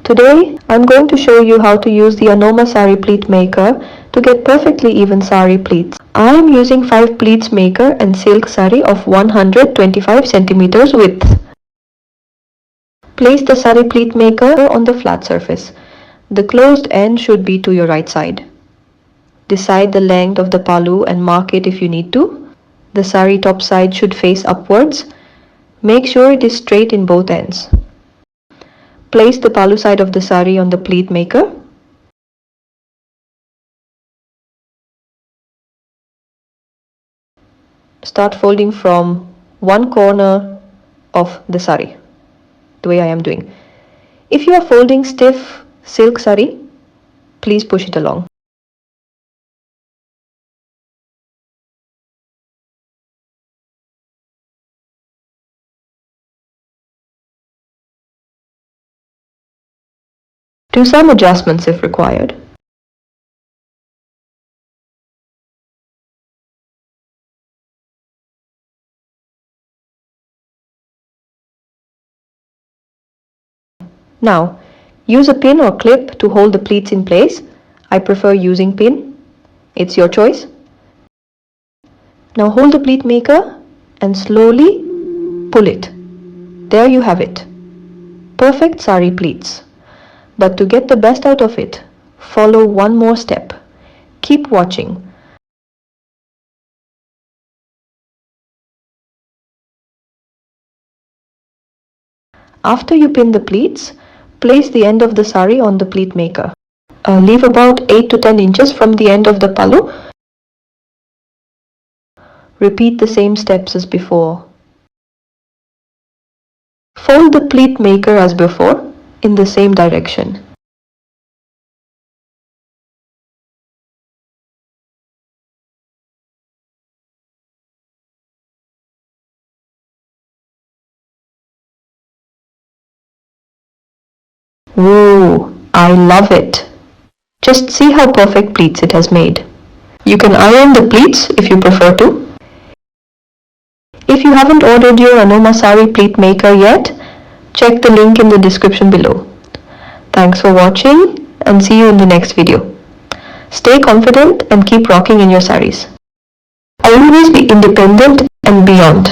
Today, I'm going to show you how to use the Anomaa Saree Pleat Maker to get perfectly even saree pleats. I am using 5 pleats maker and silk saree of 125 centimeters width. Place the saree pleat maker on the flat surface. The closed end should be to your right side. Decide the length of the pallu and mark it if you need to. The saree top side should face upwards. Make sure it is straight in both ends. Place the pallu side of the saree on the pleat maker. Start folding from one corner of the saree, the way I am doing. If you are folding stiff silk saree, please push it along. Do some adjustments if required. Now, use a pin or clip to hold the pleats in place. I prefer using pin. It's your choice. Now hold the pleat maker and slowly pull it. There you have it. Perfect saree pleats. But to get the best out of it, follow one more step. Keep watching. After you pin the pleats, place the end of the saree on the pleat maker. Leave about 8 to 10 inches from the end of the pallu. Repeat the same steps as before. Fold the pleat maker as before in the same direction. Whoa, I love it. Just see how perfect pleats it has made. You can iron the pleats if you prefer to. If you haven't ordered your Anomaa Saree Pleat Maker yet, check the link in the description below. Thanks for watching and see you in the next video. Stay confident and keep rocking in your sarees. Always be independent and beyond.